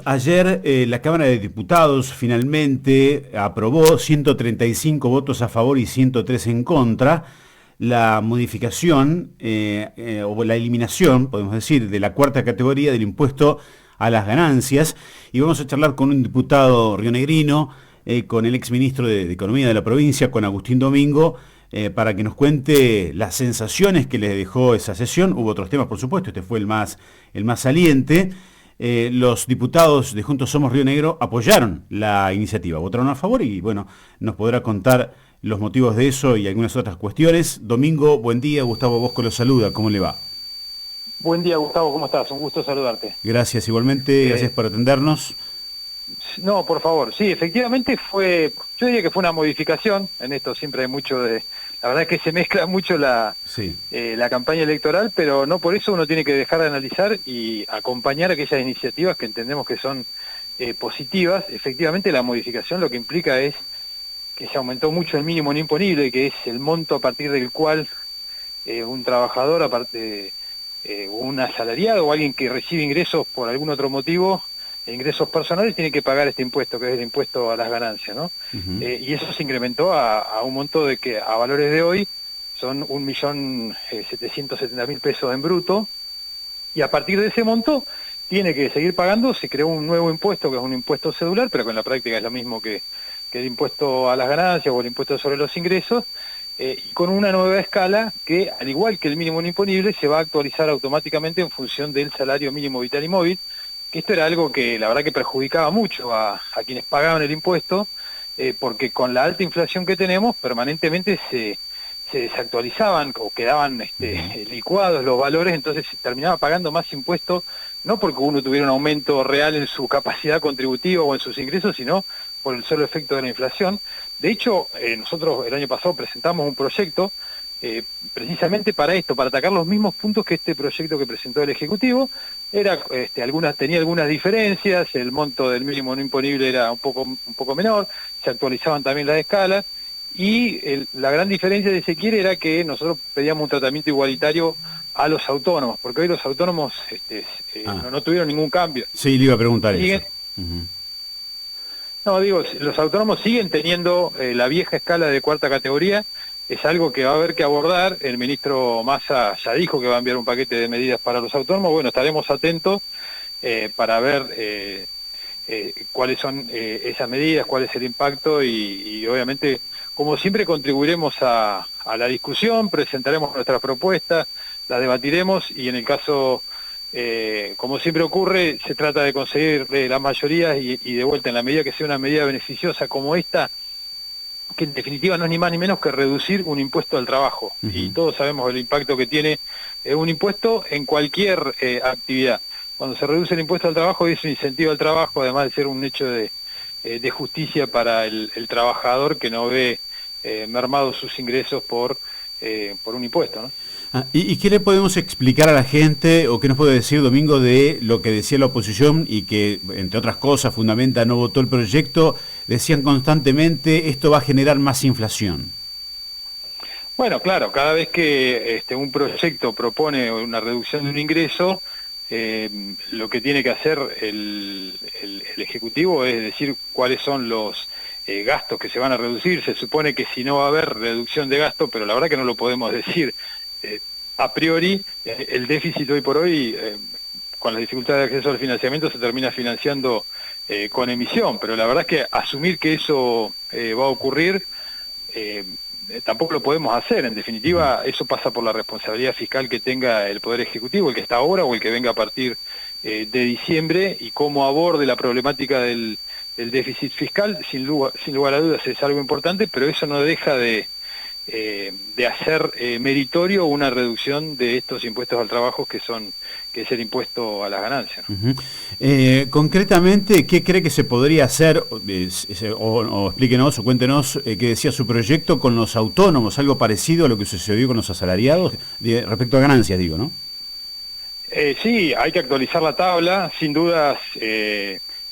Ayer la Cámara de Diputados finalmente aprobó 135 votos a favor y 103 en contra la modificación o la eliminación, podemos decir, de la cuarta categoría del impuesto a las ganancias. Y vamos a charlar con un diputado rionegrino, con el exministro de Economía de la provincia, con Agustín Domingo, para que nos cuente las sensaciones que les dejó esa sesión. Hubo otros temas, por supuesto, este fue el más saliente. Los diputados de Juntos Somos Río Negro apoyaron la iniciativa, votaron a favor y bueno, nos podrá contar los motivos de eso y algunas otras cuestiones. Domingo, buen día, Gustavo Bosco lo saluda, ¿cómo le va? Buen día, Gustavo, ¿cómo estás? Un gusto saludarte. Gracias, igualmente, gracias por atendernos. No, por favor, sí, efectivamente yo diría que fue una modificación, en esto siempre hay mucho de... La verdad es que se mezcla mucho la campaña electoral, pero no por eso uno tiene que dejar de analizar y acompañar aquellas iniciativas que entendemos que son positivas. Efectivamente, la modificación lo que implica es que se aumentó mucho el mínimo no imponible, que es el monto a partir del cual un trabajador, aparte un asalariado o alguien que recibe ingresos por algún otro motivo, ingresos personales, tiene que pagar este impuesto, que es el impuesto a las ganancias, ¿no? Y eso se incrementó a un monto de que a valores de hoy son 1.770.000 pesos en bruto, y a partir de ese monto tiene que seguir pagando. Se creó un nuevo impuesto, que es un impuesto cedular, pero que en la práctica es lo mismo que el impuesto a las ganancias o el impuesto sobre los ingresos, y con una nueva escala que, al igual que el mínimo no imponible, se va a actualizar automáticamente en función del salario mínimo vital y móvil, que esto era algo que la verdad que perjudicaba mucho a quienes pagaban el impuesto, porque con la alta inflación que tenemos, permanentemente se desactualizaban o quedaban licuados los valores, entonces se terminaba pagando más impuestos, no porque uno tuviera un aumento real en su capacidad contributiva o en sus ingresos, sino por el solo efecto de la inflación. De hecho, nosotros el año pasado presentamos un proyecto precisamente para esto, para atacar los mismos puntos que este proyecto que presentó el Ejecutivo. Tenía algunas diferencias, el monto del mínimo no imponible era un poco menor, se actualizaban también las escalas, y la gran diferencia, si se quiere, era que nosotros pedíamos un tratamiento igualitario a los autónomos, porque hoy los autónomos no tuvieron ningún cambio. Sí, le iba a preguntar eso. No, digo, los autónomos siguen teniendo la vieja escala de cuarta categoría. Es algo que va a haber que abordar. El ministro Massa ya dijo que va a enviar un paquete de medidas para los autónomos. Bueno, estaremos atentos para ver cuáles son esas medidas, cuál es el impacto, y obviamente, como siempre, contribuiremos a la discusión, presentaremos nuestras propuestas, las debatiremos, y en el caso, como siempre ocurre, se trata de conseguir las mayorías y de vuelta, en la medida que sea una medida beneficiosa como esta, que en definitiva no es ni más ni menos que reducir un impuesto al trabajo. Y todos sabemos el impacto que tiene un impuesto en cualquier actividad. Cuando se reduce el impuesto al trabajo, es un incentivo al trabajo, además de ser un hecho de justicia para el trabajador, que no ve mermados sus ingresos por un impuesto, ¿no? ¿Y qué le podemos explicar a la gente, o qué nos puede decir, Domingo, de lo que decía la oposición y que, entre otras cosas, fundamenta no votó el proyecto? Decían constantemente, esto va a generar más inflación. Bueno, claro, cada vez que un proyecto propone una reducción de un ingreso, lo que tiene que hacer el Ejecutivo es decir cuáles son los gastos que se van a reducir. Se supone que si no va a haber reducción de gasto, pero la verdad que no lo podemos decir a priori. El déficit hoy por hoy, con las dificultades de acceso al financiamiento, se termina financiando con emisión, pero la verdad es que asumir que eso va a ocurrir tampoco lo podemos hacer. En definitiva, eso pasa por la responsabilidad fiscal que tenga el Poder Ejecutivo, el que está ahora o el que venga a partir de diciembre, y cómo aborde la problemática del déficit fiscal. Sin lugar a dudas es algo importante, pero eso no deja de hacer meritorio una reducción de estos impuestos al trabajo, que es el impuesto a las ganancias, ¿no? Concretamente, ¿qué cree que se podría hacer, o explíquenos o cuéntenos qué decía su proyecto con los autónomos, algo parecido a lo que sucedió con los asalariados, respecto a ganancias, digo, ¿no? Sí, hay que actualizar la tabla, sin dudas.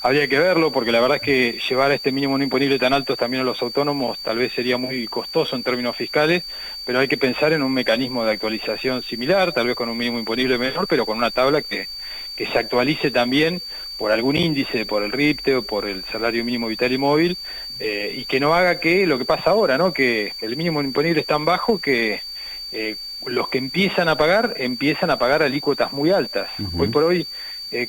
Habría que verlo, porque la verdad es que llevar a este mínimo no imponible tan alto también a los autónomos tal vez sería muy costoso en términos fiscales, pero hay que pensar en un mecanismo de actualización similar, tal vez con un mínimo imponible menor, pero con una tabla que que se actualice también por algún índice, por el RIPTE o por el salario mínimo vital y móvil, y que no haga que lo que pasa ahora, ¿no? Que el mínimo imponible es tan bajo que los que empiezan a pagar alícuotas muy altas. Hoy por hoy,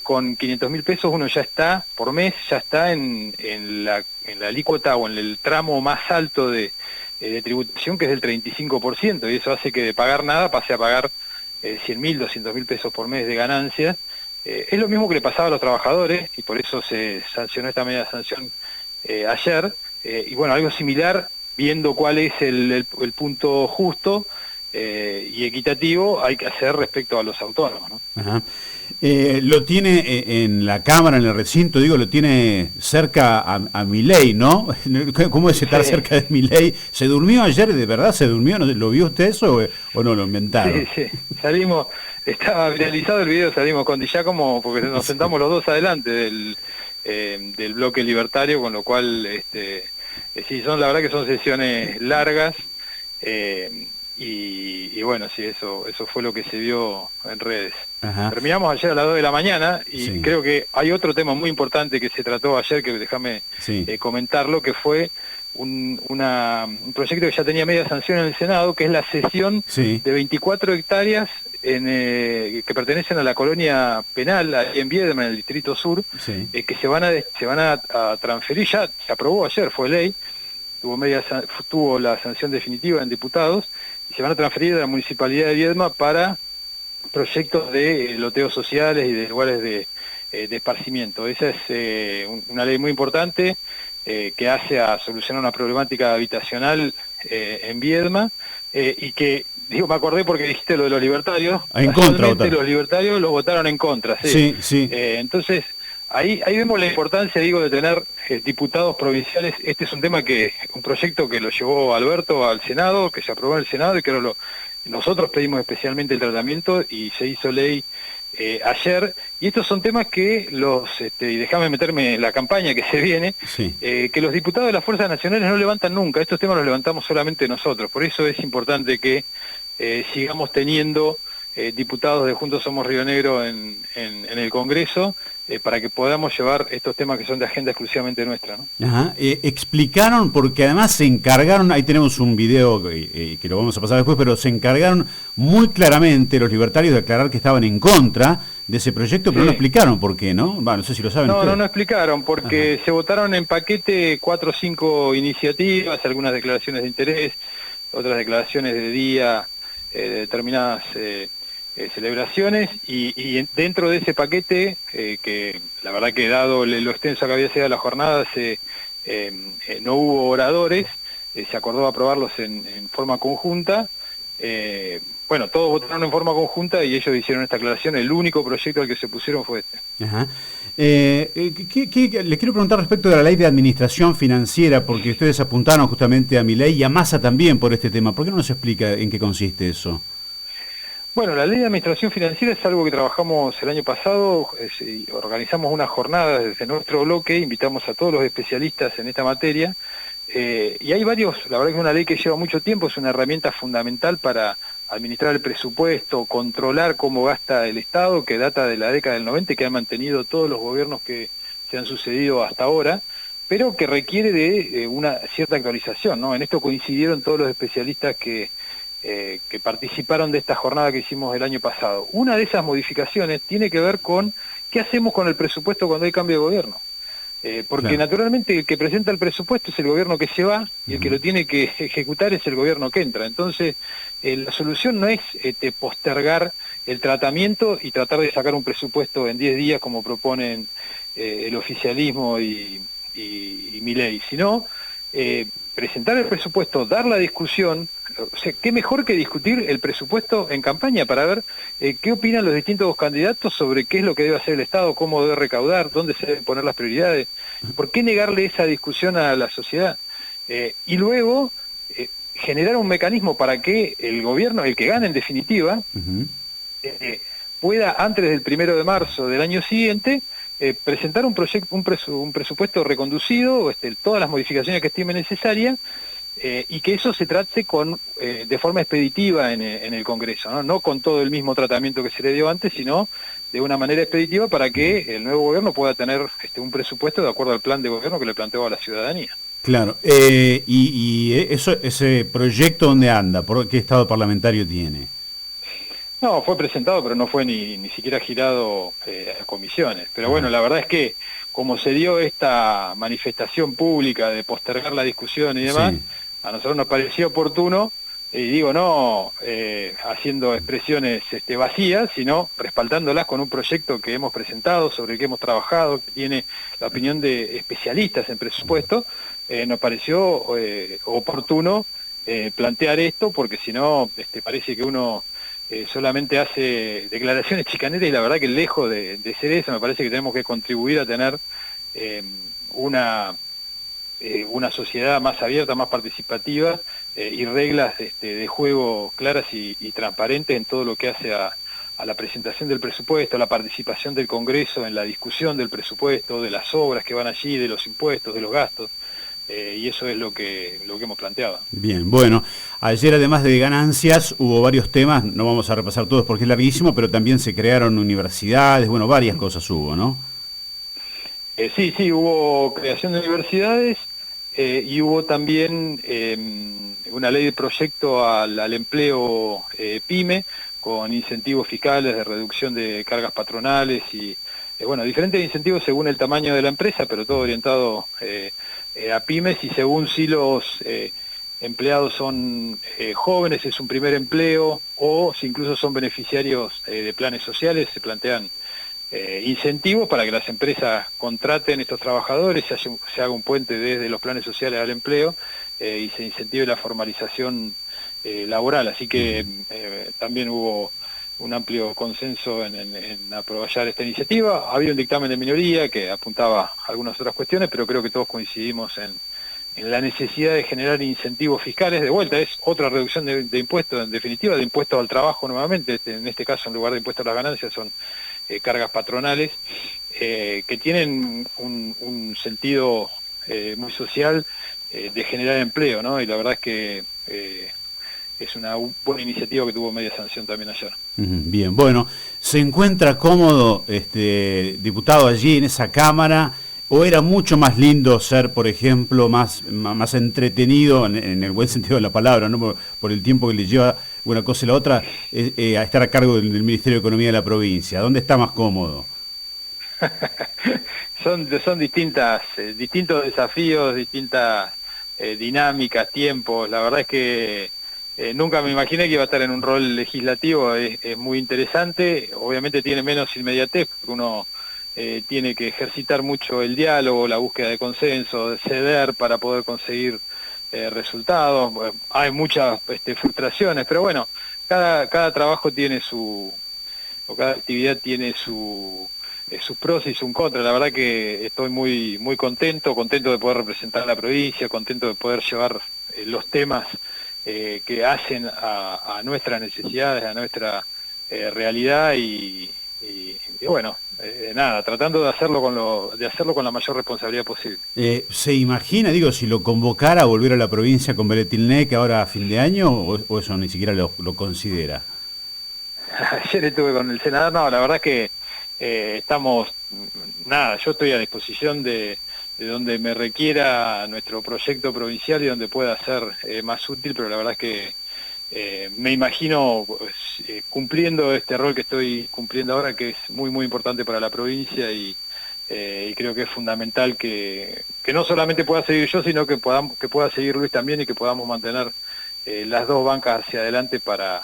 con 500.000 pesos uno ya está, por mes, ya está en la alícuota o en el tramo más alto de tributación, que es del 35%, y eso hace que de pagar nada pase a pagar 100.000, 200.000 pesos por mes de ganancias. Es lo mismo que le pasaba a los trabajadores, y por eso se sancionó esta media sanción ayer, y bueno, algo similar, viendo cuál es el punto justo y equitativo, hay que hacer respecto a los autónomos, ¿no? Ajá. Lo tiene en la Cámara, en el recinto, digo, lo tiene cerca a Milei, ¿no? ¿Cómo es estar cerca de Milei? ¿Se durmió ayer, de verdad? ¿Se durmió? ¿Lo vio usted eso o no lo inventaron? Sí, salimos, estaba viralizado el video, salimos con Di Giacomo porque nos sentamos los dos adelante del bloque libertario, con lo cual, sí, la verdad que son sesiones largas, y bueno, sí, eso fue lo que se vio en redes. Ajá. Terminamos ayer a las 2 de la mañana y creo que hay otro tema muy importante que se trató ayer, que déjame comentarlo, que fue un proyecto que ya tenía media sanción en el Senado, que es la cesión de 24 hectáreas que pertenecen a la colonia penal, ahí en Viedma, en el Distrito Sur, que se van a transferir, ya se aprobó ayer, fue ley, tuvo la sanción definitiva en diputados, y se van a transferir de la Municipalidad de Viedma para proyectos de loteos sociales y de lugares de esparcimiento. Esa es una ley muy importante que hace a solucionar una problemática habitacional en Viedma, y que, digo, me acordé porque dijiste lo de los libertarios. En contra votaron. Los libertarios lo votaron en contra, sí. Entonces, ahí vemos la importancia, digo, de tener diputados provinciales. Este es un proyecto que lo llevó Alberto al Senado, que se aprobó en el Senado, y que nosotros pedimos especialmente el tratamiento y se hizo ley ayer, y estos son temas que y déjame meterme en la campaña que se viene, que los diputados de las fuerzas nacionales no levantan nunca. Estos temas los levantamos solamente nosotros, por eso es importante que sigamos teniendo diputados de Juntos Somos Río Negro en el Congreso, para que podamos llevar estos temas que son de agenda exclusivamente nuestra, ¿no? Ajá. Explicaron, porque además se encargaron, ahí tenemos un video que lo vamos a pasar después, pero se encargaron muy claramente los libertarios de aclarar que estaban en contra de ese proyecto, pero no explicaron por qué, ¿no? Bueno, no sé si lo saben ustedes. No explicaron, porque se votaron en paquete 4 o 5 iniciativas, algunas declaraciones de interés, otras declaraciones de día, de determinadas celebraciones, y dentro de ese paquete, que la verdad que dado lo extenso que había sido la jornada, no hubo oradores, se acordó aprobarlos en forma conjunta. Bueno, todos votaron en forma conjunta y ellos hicieron esta aclaración. El único proyecto al que se pusieron fue este. Ajá. Le quiero preguntar respecto de la ley de administración financiera, porque ustedes apuntaron justamente a Milei y a Massa también por este tema. ¿Por qué no nos explica en qué consiste eso? Bueno, la ley de administración financiera es algo que trabajamos el año pasado, organizamos una jornada desde nuestro bloque, invitamos a todos los especialistas en esta materia, y hay varios, la verdad que es una ley que lleva mucho tiempo, es una herramienta fundamental para administrar el presupuesto, controlar cómo gasta el Estado, que data de la década del 90 y que han mantenido todos los gobiernos que se han sucedido hasta ahora, pero que requiere de una cierta actualización, ¿no? En esto coincidieron todos los especialistas que participaron de esta jornada que hicimos el año pasado. Una de esas modificaciones tiene que ver con qué hacemos con el presupuesto cuando hay cambio de gobierno. Porque naturalmente el que presenta el presupuesto es el gobierno que se va, y el que lo tiene que ejecutar es el gobierno que entra. Entonces, la solución no es postergar el tratamiento y tratar de sacar un presupuesto en 10 días como proponen el oficialismo y Milei, sino presentar el presupuesto, dar la discusión. O sea, qué mejor que discutir el presupuesto en campaña para ver qué opinan los distintos candidatos sobre qué es lo que debe hacer el Estado, cómo debe recaudar, dónde se deben poner las prioridades. ¿Por qué negarle esa discusión a la sociedad? Y luego generar un mecanismo para que el gobierno, el que gane en definitiva, pueda antes del 1 de marzo del año siguiente presentar un presupuesto reconducido, todas las modificaciones que estime necesarias, y que eso se trate de forma expeditiva en el Congreso, ¿no? No con todo el mismo tratamiento que se le dio antes, sino de una manera expeditiva para que el nuevo gobierno pueda tener un presupuesto de acuerdo al plan de gobierno que le planteó a la ciudadanía. Claro, ese proyecto, ¿dónde anda? ¿Por qué estado parlamentario tiene? No, fue presentado, pero no fue ni siquiera girado a comisiones. Pero bueno, Ajá. la verdad es que como se dio esta manifestación pública de postergar la discusión y demás, Sí. a nosotros nos pareció oportuno, y digo, no haciendo expresiones vacías, sino respaldándolas con un proyecto que hemos presentado, sobre el que hemos trabajado, que tiene la opinión de especialistas en presupuesto. Nos pareció oportuno plantear esto, porque si no parece que uno solamente hace declaraciones chicaneras, y la verdad que lejos de ser eso, me parece que tenemos que contribuir a tener eh, una sociedad más abierta, más participativa, y reglas de juego claras y transparentes en todo lo que hace a la presentación del presupuesto, a la participación del Congreso en la discusión del presupuesto, de las obras que van allí, de los impuestos, de los gastos. Y eso es lo que hemos planteado. Bien, bueno, ayer además de ganancias hubo varios temas, no vamos a repasar todos porque es larguísimo, pero también se crearon universidades, bueno, varias cosas hubo, ¿no? Sí, hubo creación de universidades, y hubo también una ley de proyecto al empleo PYME, con incentivos fiscales de reducción de cargas patronales y, bueno, diferentes incentivos según el tamaño de la empresa, pero todo orientado a pymes, y según si los empleados son jóvenes, es un primer empleo, o si incluso son beneficiarios de planes sociales, se plantean incentivos para que las empresas contraten estos trabajadores, se haga un puente desde los planes sociales al empleo, y se incentive la formalización laboral. Así que también hubo un amplio consenso en aprobar esta iniciativa. Había un dictamen de minoría que apuntaba a algunas otras cuestiones, pero creo que todos coincidimos en la necesidad de generar incentivos fiscales. De vuelta, es otra reducción de impuestos, en definitiva, de impuestos al trabajo nuevamente. En este caso, en lugar de impuestos a las ganancias, son cargas patronales, que tienen un sentido muy social, de generar empleo, ¿no? Y la verdad es que es una buena iniciativa que tuvo media sanción también ayer. Bien, bueno, ¿se encuentra cómodo diputado allí en esa Cámara? ¿O era mucho más lindo ser, por ejemplo, más entretenido, en el buen sentido de la palabra, ¿no? Por el tiempo que le lleva una cosa y la otra, a estar a cargo del Ministerio de Economía de la provincia? ¿Dónde está más cómodo? Son distintos desafíos, distintas dinámicas, tiempos. La verdad es que nunca me imaginé que iba a estar en un rol legislativo. Es muy interesante, obviamente tiene menos inmediatez, porque uno tiene que ejercitar mucho el diálogo, la búsqueda de consenso, de ceder para poder conseguir resultados. Bueno, hay muchas frustraciones, pero bueno, cada trabajo tiene o cada actividad tiene sus pros y sus contras. La verdad que estoy muy contento de poder representar a la provincia, contento de poder llevar los temas que hacen a nuestras necesidades, a nuestra realidad, y bueno, nada, tratando de hacerlo con la mayor responsabilidad posible. ¿Se imagina, digo, si lo convocara a volver a la provincia con Beretilnec ahora a fin de año, o eso ni siquiera lo considera? Ayer estuve con el senador. No, la verdad es que yo estoy a disposición de donde me requiera nuestro proyecto provincial y donde pueda ser más útil, pero la verdad es que me imagino cumpliendo este rol que estoy cumpliendo ahora, que es muy importante para la provincia, y creo que es fundamental que no solamente pueda seguir yo, sino que pueda seguir Luis también, y que podamos mantener las dos bancas hacia adelante para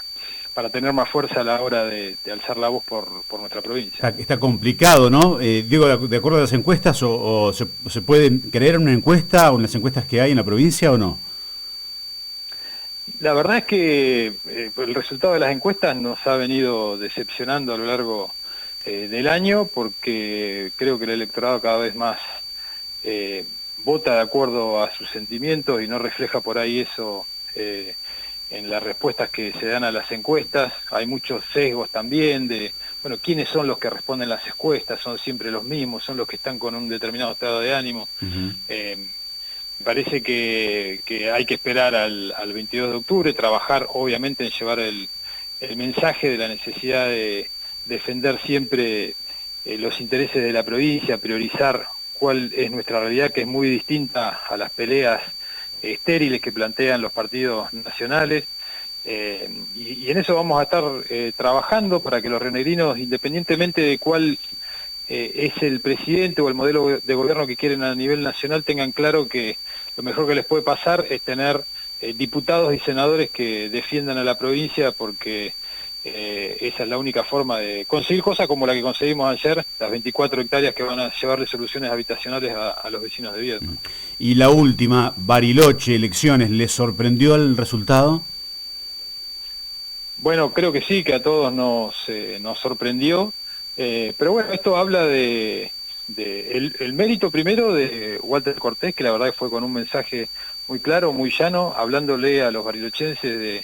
tener más fuerza a la hora de alzar la voz por nuestra provincia. Está complicado, ¿no? Digo, de acuerdo a las encuestas, o se puede creer en una encuesta o en las encuestas que hay en la provincia, o no. La verdad es que el resultado de las encuestas nos ha venido decepcionando a lo largo del año, porque creo que el electorado cada vez más vota de acuerdo a sus sentimientos y no refleja por ahí eso en las respuestas que se dan a las encuestas. Hay muchos sesgos también de, bueno, ¿quiénes son los que responden las encuestas? Son siempre los mismos, son los que están con un determinado estado de ánimo. Me parece que hay que esperar al 22 de octubre, trabajar obviamente en llevar el mensaje de la necesidad de defender siempre los intereses de la provincia, priorizar cuál es nuestra realidad, que es muy distinta a las peleas estériles que plantean los partidos nacionales. Y en eso vamos a estar trabajando para que los rionegrinos, independientemente de cuál es el presidente o el modelo de gobierno que quieren a nivel nacional, tengan claro que lo mejor que les puede pasar es tener diputados y senadores que defiendan a la provincia, porque esa es la única forma de conseguir cosas como la que conseguimos ayer, las 24 hectáreas que van a llevarle soluciones habitacionales a los vecinos de Viedma. Y la última, Bariloche, elecciones, ¿les sorprendió el resultado? Bueno, creo que sí, que a todos nos sorprendió, pero bueno, esto habla de el mérito primero de Walter Cortés, que la verdad fue con un mensaje muy claro, muy llano, hablándole a los barilochenses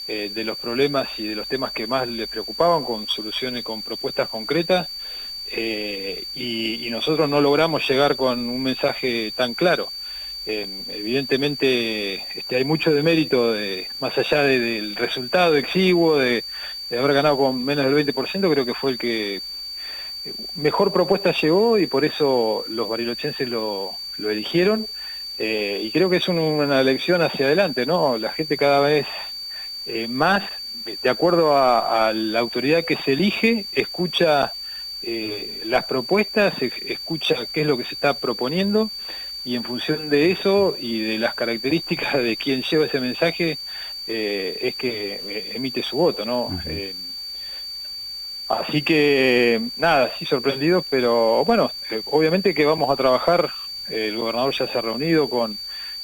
de los problemas y de los temas que más les preocupaban, con soluciones, con propuestas concretas, y nosotros no logramos llegar con un mensaje tan claro. Evidentemente hay mucho de mérito, más allá del resultado exiguo, de haber ganado con menos del 20%, creo que fue el que mejor propuesta llevó, y por eso los barilochenses lo eligieron, y creo que es una elección hacia adelante, ¿no? La gente cada vez más, de acuerdo a la autoridad que se elige, escucha las propuestas, escucha qué es lo que se está proponiendo, y en función de eso y de las características de quien lleva ese mensaje, es que emite su voto, ¿no? Uh-huh. Así que, nada, sí sorprendidos, pero bueno, obviamente que vamos a trabajar. El gobernador ya se ha reunido con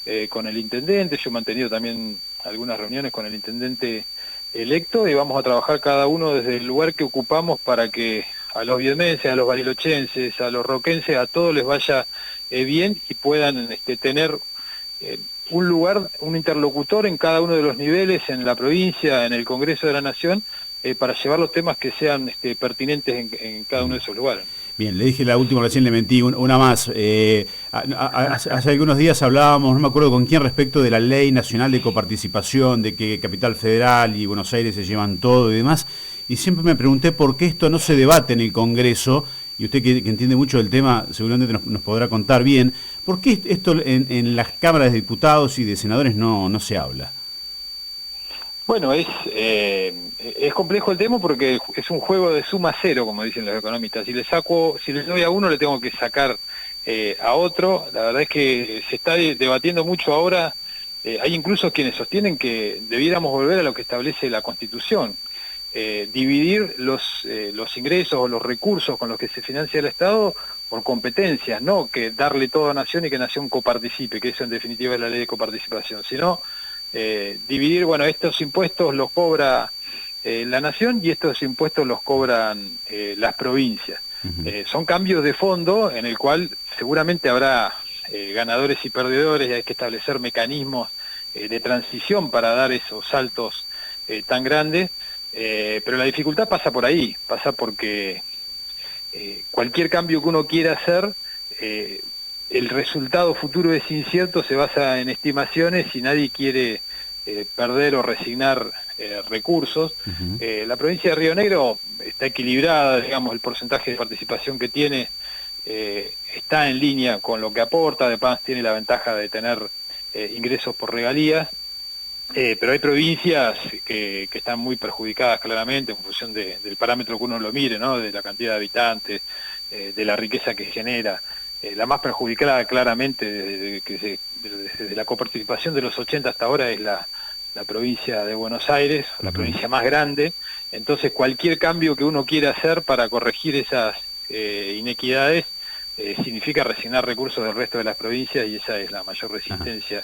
el intendente, yo he mantenido también algunas reuniones con el intendente electo, y vamos a trabajar cada uno desde el lugar que ocupamos para que a los viedmenses, a los barilochenses, a los roquenses, a todos les vaya bien, y puedan tener un lugar, un interlocutor en cada uno de los niveles, en la provincia, en el Congreso de la Nación, para llevar los temas que sean pertinentes en cada uno de esos lugares. Bien, le dije la última, recién le mentí, una más. Hace algunos días hablábamos, no me acuerdo con quién, respecto de la Ley Nacional de Coparticipación, de que Capital Federal y Buenos Aires se llevan todo y demás, y siempre me pregunté por qué esto no se debate en el Congreso, y usted que entiende mucho del tema seguramente nos podrá contar bien, ¿por qué esto en las cámaras de diputados y de senadores no se habla? Bueno, es complejo el tema porque es un juego de suma cero, como dicen los economistas. Si le doy a uno, le tengo que sacar a otro. La verdad es que se está debatiendo mucho ahora. Hay incluso quienes sostienen que debiéramos volver a lo que establece la Constitución. Dividir los ingresos o los recursos con los que se financia el Estado por competencias, no que darle todo a Nación y que Nación coparticipe, que eso en definitiva es la ley de coparticipación, sino dividir, bueno, estos impuestos los cobra la Nación y estos impuestos los cobran las provincias. Uh-huh. Son cambios de fondo en el cual seguramente habrá ganadores y perdedores, y hay que establecer mecanismos de transición para dar esos saltos tan grandes, pero la dificultad pasa por ahí, pasa porque cualquier cambio que uno quiera hacer, el resultado futuro es incierto, se basa en estimaciones y nadie quiere perder o resignar recursos. Uh-huh. La provincia de Río Negro está equilibrada, digamos, el porcentaje de participación que tiene está en línea con lo que aporta, además tiene la ventaja de tener ingresos por regalías, pero hay provincias que están muy perjudicadas claramente en función del parámetro que uno lo mire, ¿no? De la cantidad de habitantes, de la riqueza que genera. La más perjudicada claramente desde la coparticipación de los 80 hasta ahora es la provincia de Buenos Aires, la provincia más grande. Entonces cualquier cambio que uno quiera hacer para corregir esas inequidades significa resignar recursos del resto de las provincias, y esa es la mayor resistencia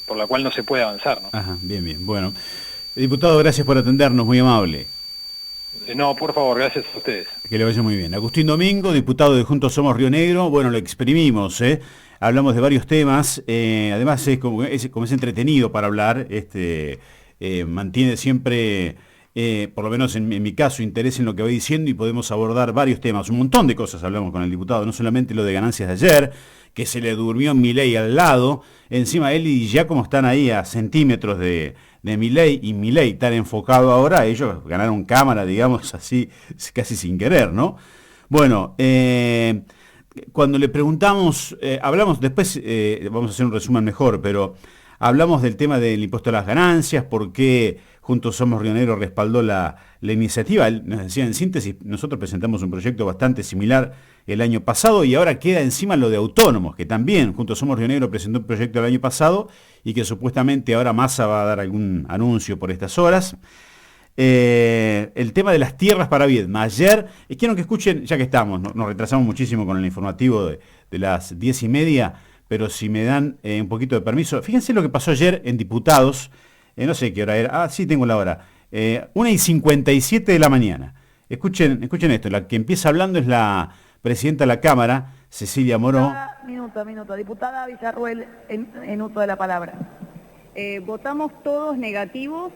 por la cual no se puede avanzar, ¿no? Ajá, bien. Bueno, diputado, gracias por atendernos, muy amable. No, por favor, gracias a ustedes. Que le vaya muy bien. Agustín Domingo, diputado de Juntos Somos Río Negro. Bueno, lo exprimimos, hablamos de varios temas, además como es entretenido para hablar, mantiene siempre, por lo menos en mi caso, interés en lo que va diciendo, y podemos abordar varios temas, un montón de cosas hablamos con el diputado, no solamente lo de ganancias de ayer, que se le durmió Milei al lado. Encima él y Giacomo están ahí a centímetros de Milei, y Milei tan enfocado ahora, ellos ganaron cámara, digamos así, casi sin querer, ¿no? Bueno, cuando le preguntamos, hablamos, después vamos a hacer un resumen mejor, pero hablamos del tema del impuesto a las ganancias, por qué Juntos Somos Río Negro respaldó la iniciativa. Él nos decía en síntesis, nosotros presentamos un proyecto bastante similar el año pasado y ahora queda encima lo de autónomos, que también Juntos Somos Río Negro presentó un proyecto el año pasado y que supuestamente ahora Massa va a dar algún anuncio por estas horas. El tema de las tierras para Viedma. Ayer, quiero que escuchen, ya que estamos, nos retrasamos muchísimo con el informativo de las 10:30, pero si me dan un poquito de permiso, fíjense lo que pasó ayer en Diputados, no sé qué hora era, sí tengo la hora, 1:57 de la mañana. Escuchen esto, la que empieza hablando es la presidenta de la Cámara, Cecilia Moró. Minuto. Diputada Villarruel, en uso de la palabra. Votamos todos negativos,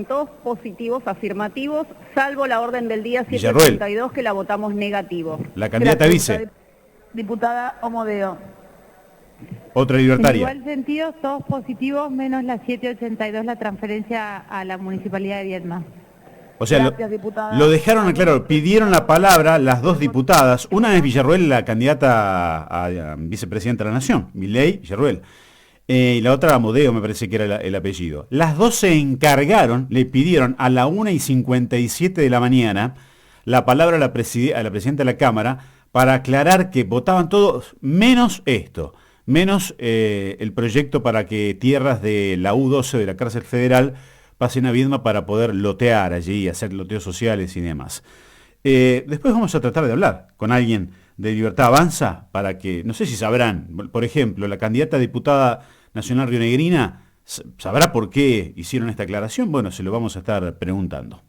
todos positivos, afirmativos, salvo la orden del día 732 que la votamos negativo. La candidata vice. Diputada Omodeo. Otra libertaria. En igual sentido, todos positivos, menos la 782, la transferencia a la Municipalidad de Viedma. O sea, Gracias, lo dejaron claro, pidieron la palabra las dos diputadas. Una es Villarruel, la candidata a vicepresidenta de la Nación, Milei Villarruel. Y la otra, Amodeo, me parece que era el apellido. Las dos se encargaron, le pidieron a la 1:57 de la mañana la palabra a la presidenta de la Cámara para aclarar que votaban todos menos esto, menos el proyecto para que tierras de la U12 de la cárcel federal pasen a Viedma para poder lotear allí, hacer loteos sociales y demás. Después vamos a tratar de hablar con alguien de Libertad Avanza para que, no sé si sabrán, por ejemplo, la candidata a diputada nacional rionegrina, ¿sabrá por qué hicieron esta aclaración? Bueno, se lo vamos a estar preguntando.